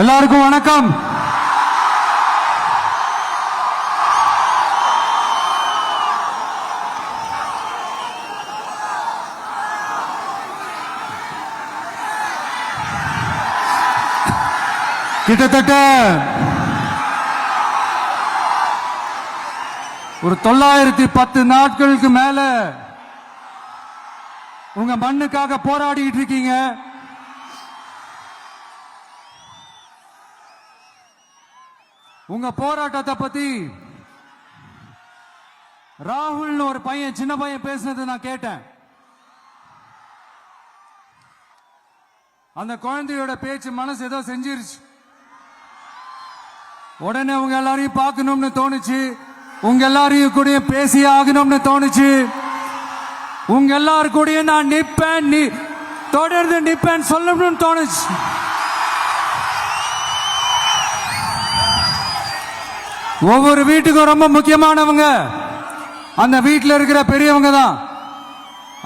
எல்லாருக்கும் வணக்கம். கிட்டத்தட்ட ஒரு 910 நாட்களுக்கு மேல உங்க மண்ணுக்காக போராடிட்டு இருக்கீங்க. உங்க போராட்டத்தை பத்தி ராகுல்னு ஒரு பையன், சின்ன பையன் பேசினதை நான் கேட்டேன். அந்த குழந்தையோட பேச்சு மனசு ஏதோ செஞ்சிருச்சு. உடனே உங்க எல்லாரையும் பார்க்கணும்னு தோணுச்சு, உங்க எல்லாரையும் கூட பேசி ஆகணும்னு தோணுச்சு. உங்க எல்லாரும் கூட நான் நிப்பேன், தொடர்ந்து நிப்பேன் சொல்லணும்னு தோணுச்சு. ஒவ்வொரு வீட்டுக்கும் ரொம்ப முக்கியமானவங்க அந்த வீட்டில் இருக்கிற பெரியவங்க தான்.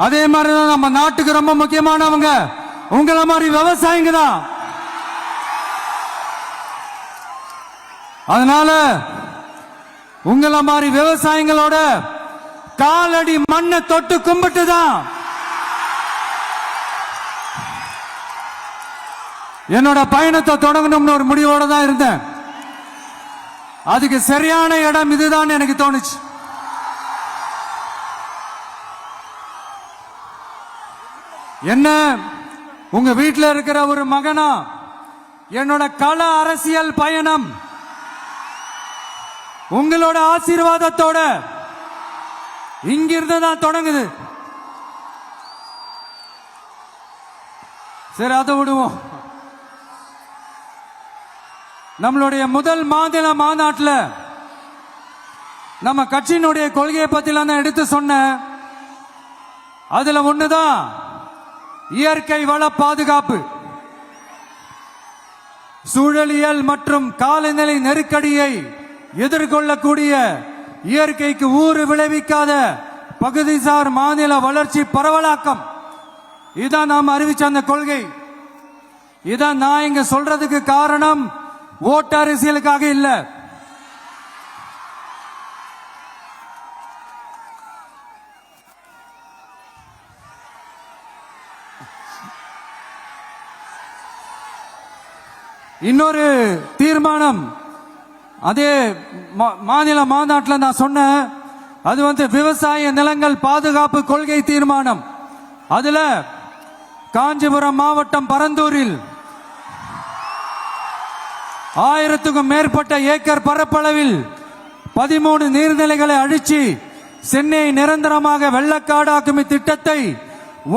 அதே மாதிரிதான் நம்ம நாட்டுக்கு ரொம்ப முக்கியமானவங்க உங்களை மாதிரி விவசாயிங்க தான். அதனால உங்களை மாதிரி விவசாயிகளோட காலடி மண்ணை தொட்டு கும்பிட்டு தான் என்னோட பயணத்தை தொடங்கணும்னு ஒரு முடிவோட தான் இருந்தேன். அதுக்கு சரியான இடம் இதுதான் எனக்கு தோணுச்சு. என்ன, உங்க வீட்டில் இருக்கிற ஒரு மகனா என்னோட கள அரசியல் பயணம் உங்களோட ஆசீர்வாதத்தோட இங்கிருந்து தான் தொடங்குது. சரி, அதை விடுவோம். நம்மளுடைய முதல் மாநில மாநாட்டில் நம்ம கட்சியினுடைய கொள்கையை பத்தி நான் எடுத்து சொன்னேன். அதுல ஒண்ணுதான் இயற்கை வள பாதுகாப்பு. சூழலியல் மற்றும் காலநிலை நெருக்கடியை எதிர்கொள்ளக்கூடிய, இயற்கைக்கு ஊறு விளைவிக்காத பகுதிசார் மாநில வளர்ச்சி பரவலாக்கம். இதான் நாம் அறிவிச்ச அந்த கொள்கை. இதான் நான் இங்க சொல்றதுக்கு காரணம் ஓட்டு அரசியலுக்காக இல்ல. இன்னொரு தீர்மானம் அதே மாநில மாநாட்டில் நான் சொன்னேன். அது விவசாய நிலங்கள் பாதுகாப்பு கொள்கை தீர்மானம். அதுல காஞ்சிபுரம் மாவட்டம் பரந்தூரில் 1000க்கும் மேற்பட்ட ஏக்கர் பரப்பளவில் 13 நீர்நிலைகளை அழிச்சு சென்னையை நிரந்தரமாக வெள்ளக்காடாக்கும் திட்டத்தை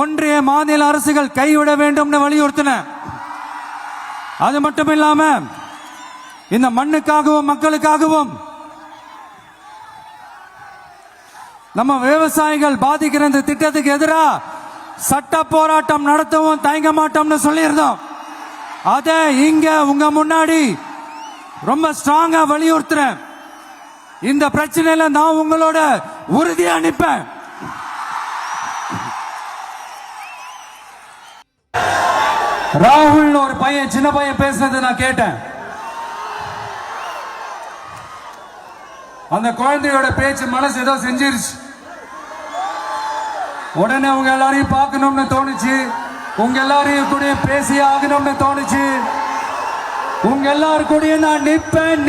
ஒன்றிய மாநில அரசுகள் கைவிட வேண்டும் வலியுறுத்தின. அது மட்டும் இல்லாம இந்த மண்ணுக்காகவும் மக்களுக்காகவும் நம்ம விவசாயிகள் பாதிக்கிற இந்த திட்டத்துக்கு எதிராக சட்ட போராட்டம் நடத்தவும் தயங்க மாட்டோம்னு சொல்லியிருந்தோம். அதை இங்க உங்க முன்னாடி ரொம்ப ஸ்ட்ராங்கா வலியுறுத்துறேன். இந்த பிரச்சனையில நான் உங்களோட உறுதியா நிற்பேன். ராகுல் ஒரு பையன், சின்ன பையன் பேசுனதை நான் கேட்டேன். அந்த குழந்தையோட பேச்சு மனசு ஏதோ செஞ்சிருச்சு. உடனே உங்க எல்லாரையும் பார்க்கணும்னு தோணுச்சு, உங்க எல்லாரையும் கூட பேசி ஆகணும்னு தோணுச்சு. உங்க எல்லாரும் கூட நான் நிப்பேன்,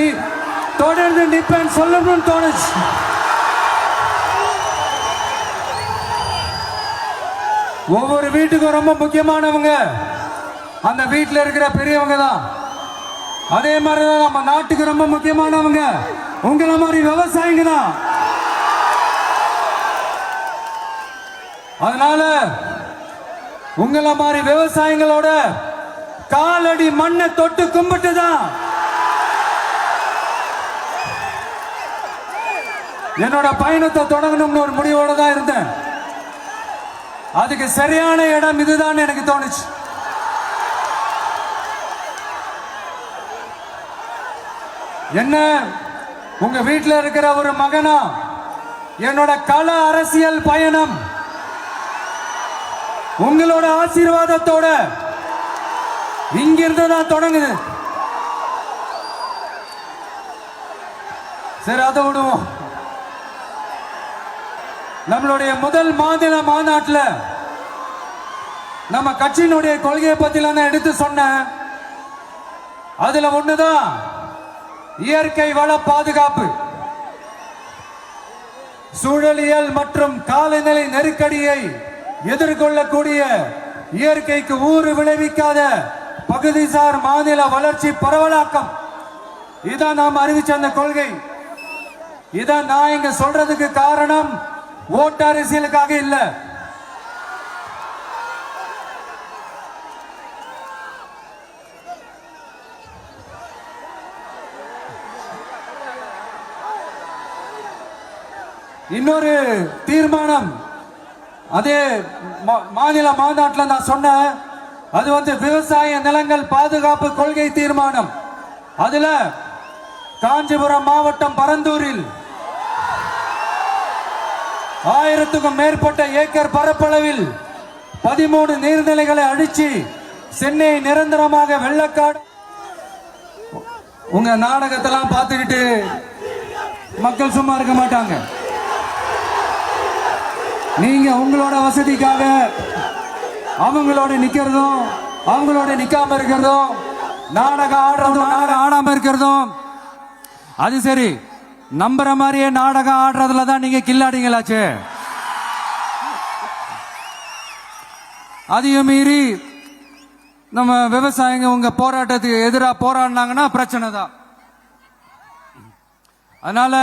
தொடர்ந்து நிப்பேன் சொல்லணும்னு தோணுச்சு. ஒவ்வொரு வீட்டுக்கும் ரொம்ப முக்கியமானவங்க அந்த வீட்டில் இருக்கிற பெரியவங்க தான். அதே மாதிரிதான் நம்ம நாட்டுக்கு ரொம்ப முக்கியமானவங்க உங்களை மாதிரி விவசாயிங்க தான். அதனால உங்களை மாதிரி விவசாயிகளோட காலடி மண்ணை தொட்டு கும்பிட்டு தான் என்னோட பயணத்தை தொடங்கணும்னு ஒரு முடிவோட தான் இருந்தேன். அதுக்கு சரியான இடம் இதுதான் எனக்கு தோணுச்சு. என்ன, உங்க வீட்டில் இருக்கிற ஒரு மகனா என்னோட கள அரசியல் பயணம் உங்களோட ஆசீர்வாதத்தோட இங்கிருந்து தான் தொடங்குது. சரி, அதை விடுவோம். நம்மளுடைய முதல் மாநில மாநாட்டில் நம்ம கட்சியினுடைய கொள்கையை பத்தி நான் எடுத்து சொன்னேன். அதுல ஒண்ணுதான் இயற்கை வள பாதுகாப்பு. சூழலியல் மற்றும் காலநிலை நெருக்கடியை எதிர்கொள்ளக்கூடிய இயற்கைக்கு ஊறு விளைவிக்காத பகுதிசார் மாநில வளர்ச்சி பரவலாக்கம். இதான் நாம் அறிவிச்ச அந்த கொள்கை. இதான் நான் இங்க சொல்றதுக்கு காரணம் ஓட்டு அரசியலுக்காக இல்ல. இன்னொரு தீர்மானம் அதே மாநில மாநாட்டில் நான் சொன்னேன். அது விவசாய நிலங்கள் பாதுகாப்பு கொள்கை தீர்மானம். அதுல காஞ்சிபுரம் மாவட்டம் பரந்தூரில் 1000க்கும் மேற்பட்ட ஏக்கர் பரப்பளவில் 13 நீர்நிலைகளை அழிச்சு சென்னை நிரந்தரமாக வெள்ளக்காடு. உங்க நாடகத்தெல்லாம் பார்த்துக்கிட்டு மக்கள் சும்மா இருக்க மாட்டாங்க. நீங்க உங்களோட வசதிக்காக அவங்களோட நிக்கிறதும் அவங்களோட நிக்காம இருக்கிறதும் நாடகம் ஆடுறதும் நாடகம் ஆடாம இருக்கிறதும் அது சரி. நம்புற மாதிரியே நாடகம் ஆடுறதுல தான் நீங்க கில்லாடிங்களாச்சு. அதையும் மீறி நம்ம விவசாயிங்க உங்க போராட்டத்துக்கு எதிராக போராடினாங்கன்னா பிரச்சனை தான். அதனால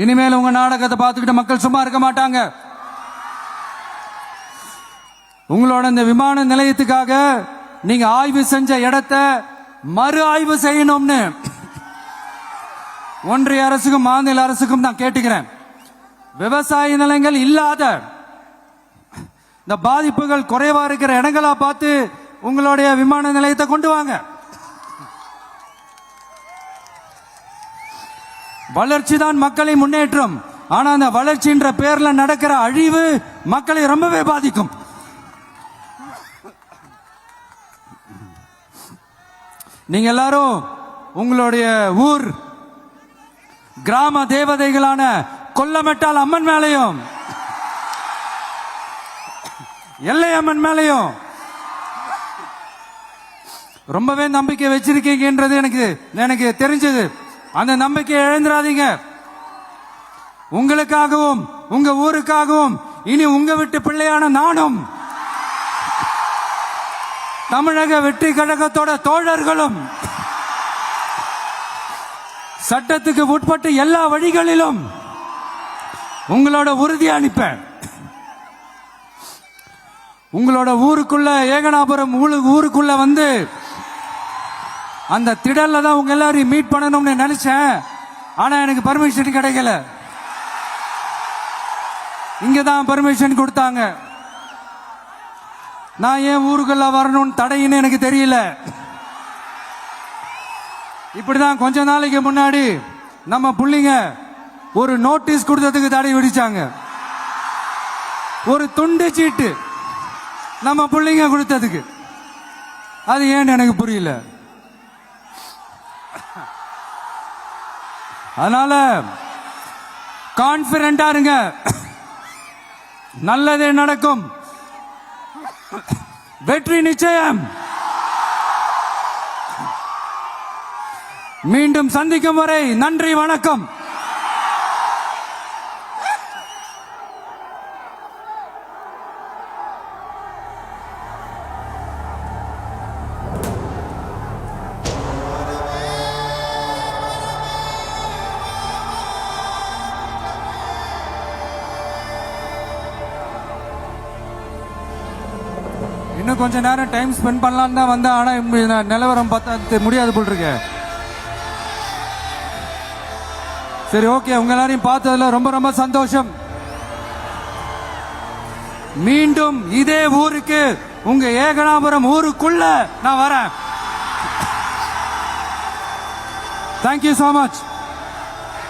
இனிமேல் உங்க நாடகத்தை பார்த்துக்கிட்டு மக்கள் சும்மா இருக்க மாட்டாங்க. உங்களோட இந்த விமான நிலையத்துக்காக நீங்க ஆய்வு செஞ்ச இடத்தை மறு ஆய்வு செய்யணும்னு ஒன்றிய அரசுக்கும் மாநில அரசுக்கும் நான் கேட்டுக்கிறேன். விவசாய நிலங்கள் இல்லாத இந்த பாதிப்புகள் குறைவா இருக்கிற இடங்களா பார்த்து உங்களுடைய விமான நிலையத்தை கொண்டு வாங்க. வளர்ச்சி தான் மக்களை முன்னேற்றம். ஆனா அந்த வளர்ச்சின்ற பேர்ல நடக்கிற அழிவு மக்களை ரொம்பவே பாதிக்கும். நீங்க எல்லாரும் உங்களுடைய ஊர் கிராம தேவதைகளான கொல்லமெட்டால் அம்மன் மேலையும் எல்லை அம்மன் மேலையும் ரொம்பவே நம்பிக்கை வச்சிருக்கீங்கன்றது எனக்கு தெரிஞ்சது. அந்த நம்பிக்கையை இழந்துடாதீங்க. உங்களுக்காகவும் உங்க ஊருக்காகவும் இனி உங்க வீட்டு பிள்ளையான நானும் தமிழக வெற்றி கழகத்தோட தோழர்களும் சட்டத்துக்கு உட்பட்டு எல்லா வழிகளிலும் உங்களோட உறுதி அளிப்பேன். உங்களோட ஊருக்குள்ள ஏகனாபுரம் ஊருக்குள்ள அந்த திடல்ல தான் உங்க எல்லாரையும் மீட் பண்ணணும்னு நினைச்சேன். ஆனா எனக்கு பர்மிஷன் கிடைக்கல. இங்க தான் பர்மிஷன் கொடுத்தாங்க. நான் ஏன் ஊருக்குள்ள வரணும்னு தடையின்னு எனக்கு தெரியல. இப்படிதான் கொஞ்ச நாளைக்கு முன்னாடி நம்ம புள்ளிங்க ஒரு நோட்டீஸ் கொடுத்ததுக்கு தடை விதிச்சாங்க. ஒரு துண்டு சீட்டு நம்ம புள்ளிங்க கொடுத்ததுக்கு. அது ஏன்னு எனக்கு புரியல. அதனால கான்பிடண்டா இருங்க. நல்லதே நடக்கும். வெற்றி நிச்சயம். மீண்டும் சந்திக்கும் வரை நன்றி, வணக்கம். இன்னும் கொஞ்ச நேரம் டைம் ஸ்பெண்ட் பண்ணலாம் தான் வந்தேன். ஆனா நிலவரம் பார்த்தா முடியாது போல் இருக்கு. சரி, ஓகே. உங்க எல்லாரையும் பார்த்ததுல ரொம்ப ரொம்ப சந்தோஷம். மீண்டும் இதே ஊருக்கு உங்க ஏகனாபுரம் ஊருக்குள்ள நான் வரேன். Thank you so much.